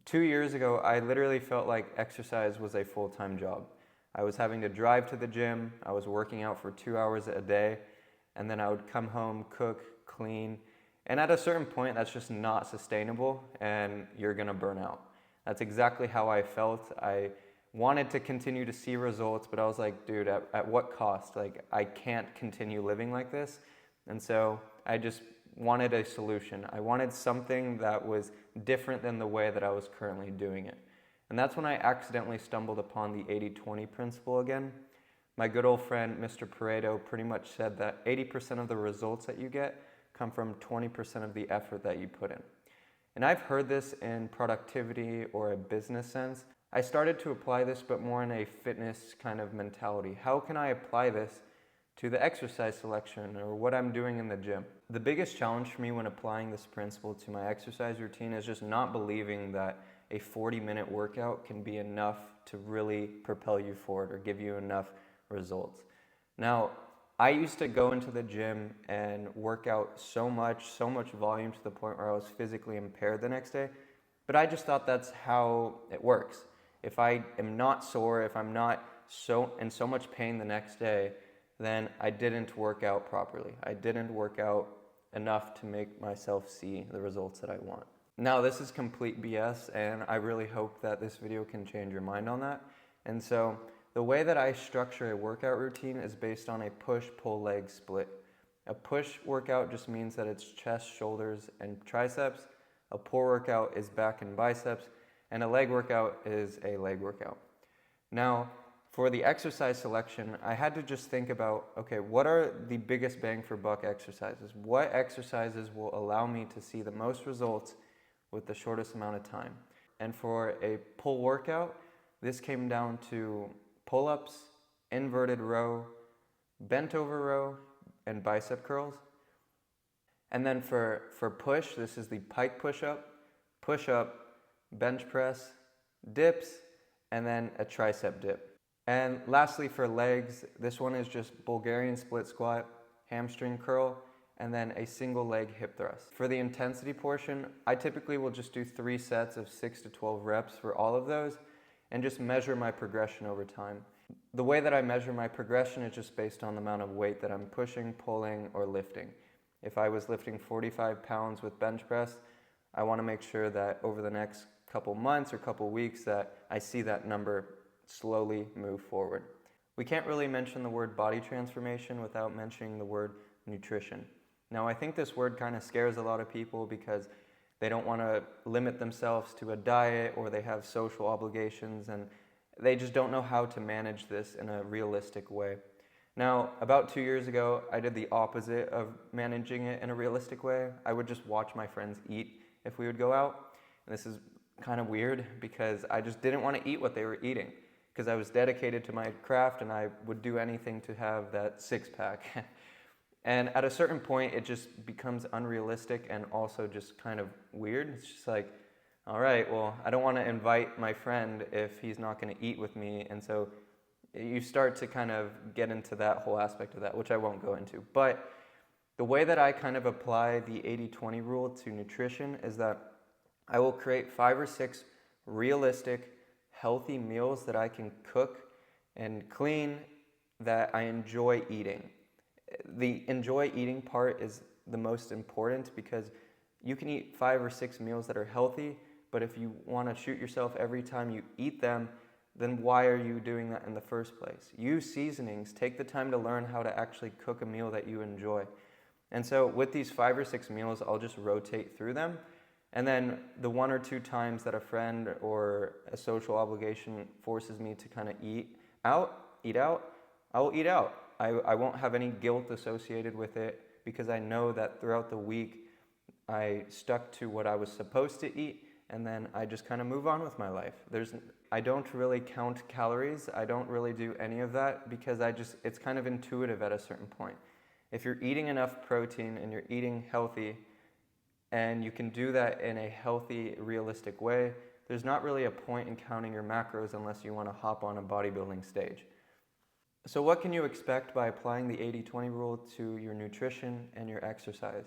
2 years ago, I literally felt like exercise was a full-time job. I was having to drive to the gym, I was working out for 2 hours a day, and then I would come home, cook, clean, and at a certain point, that's just not sustainable, and you're gonna burn out. That's exactly how I felt. I wanted to continue to see results, but I was like, dude, at what cost? Like, I can't continue living like this. And so I just wanted a solution. I wanted something that was different than the way that I was currently doing it. And that's when I accidentally stumbled upon the 80-20 principle again. My good old friend, Mr. Pareto, pretty much said that 80% of the results that you get come from 20% of the effort that you put in. And I've heard this in productivity or a business sense. I started to apply this, but more in a fitness kind of mentality. How can I apply this to the exercise selection or what I'm doing in the gym? The biggest challenge for me when applying this principle to my exercise routine is just not believing that a 40-minute workout can be enough to really propel you forward or give you enough results. Now, I used to go into the gym and work out so much volume to the point where I was physically impaired the next day, but I just thought that's how it works. If I am not sore, if I'm not in so much pain the next day, then I didn't work out properly. I didn't work out enough to make myself see the results that I want. Now, this is complete BS, and I really hope that this video can change your mind on that. And so, the way that I structure a workout routine is based on a push-pull-leg split. A push workout just means that it's chest, shoulders, and triceps. A pull workout is back and biceps, and a leg workout is a leg workout. Now, for the exercise selection, I had to just think about, okay, what are the biggest bang for buck exercises? What exercises will allow me to see the most results with the shortest amount of time? And for a pull workout, this came down to pull-ups, inverted row, bent over row, and bicep curls. And then for push, this is the pike push-up, bench press, dips, and then a tricep dip. And lastly, for legs, this one is just Bulgarian split squat, hamstring curl, and then a single leg hip thrust. For the intensity portion, I typically will just do 3 sets of 6 to 12 reps for all of those and just measure my progression over time. The way that I measure my progression is just based on the amount of weight that I'm pushing, pulling, or lifting. If I was lifting 45 pounds with bench press, I want to make sure that over the next couple months or couple weeks that I see that number slowly move forward. We can't really mention the word body transformation without mentioning the word nutrition. Now, I think this word kind of scares a lot of people because they don't want to limit themselves to a diet or they have social obligations and they just don't know how to manage this in a realistic way. Now, about 2 years ago, I did the opposite of managing it in a realistic way. I would just watch my friends eat if we would go out. And this is kind of weird because I just didn't want to eat what they were eating because I was dedicated to my craft and I would do anything to have that six-pack. And at a certain point, it just becomes unrealistic and also just kind of weird. It's just like, all right, well, I don't want to invite my friend if he's not going to eat with me. And so you start to kind of get into that whole aspect of that, which I won't go into. But the way that I kind of apply the 80-20 rule to nutrition is that I will create 5 or 6 realistic, healthy meals that I can cook and clean that I enjoy eating. The enjoy eating part is the most important because you can eat 5 or 6 meals that are healthy, but if you want to shoot yourself every time you eat them, then why are you doing that in the first place? Use seasonings. Take the time to learn how to actually cook a meal that you enjoy. And so with these 5 or 6 meals, I'll just rotate through them. And then the 1 or 2 times that a friend or a social obligation forces me to kind of eat out, I will eat out. I won't have any guilt associated with it because I know that throughout the week I stuck to what I was supposed to eat and then I just kind of move on with my life. I don't really count calories. I don't really do any of that because it's kind of intuitive at a certain point. If you're eating enough protein and you're eating healthy and you can do that in a healthy, realistic way, there's not really a point in counting your macros unless you want to hop on a bodybuilding stage. So what can you expect by applying the 80-20 rule to your nutrition and your exercise?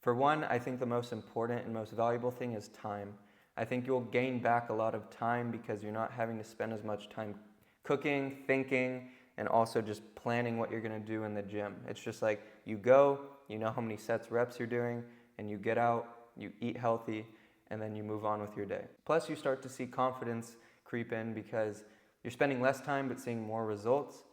For one, I think the most important and most valuable thing is time. I think you'll gain back a lot of time because you're not having to spend as much time cooking, thinking, and also just planning what you're gonna do in the gym. It's just like you go, you know how many sets, reps you're doing, and you get out, you eat healthy, and then you move on with your day. Plus, you start to see confidence creep in because you're spending less time but seeing more results.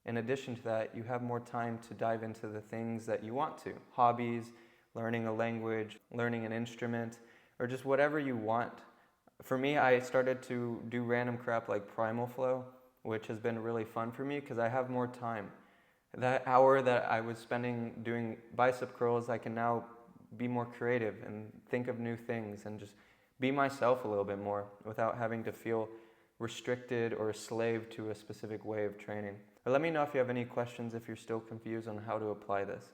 In addition to that, you have more time to dive into the things that you want to. Hobbies, learning a language, learning an instrument, or just whatever you want. For me, I started to do random crap like Primal Flow, which has been really fun for me because I have more time. That hour that I was spending doing bicep curls, I can now be more creative and think of new things and just be myself a little bit more without having to feel restricted or a slave to a specific way of training. But let me know if you have any questions if you're still confused on how to apply this.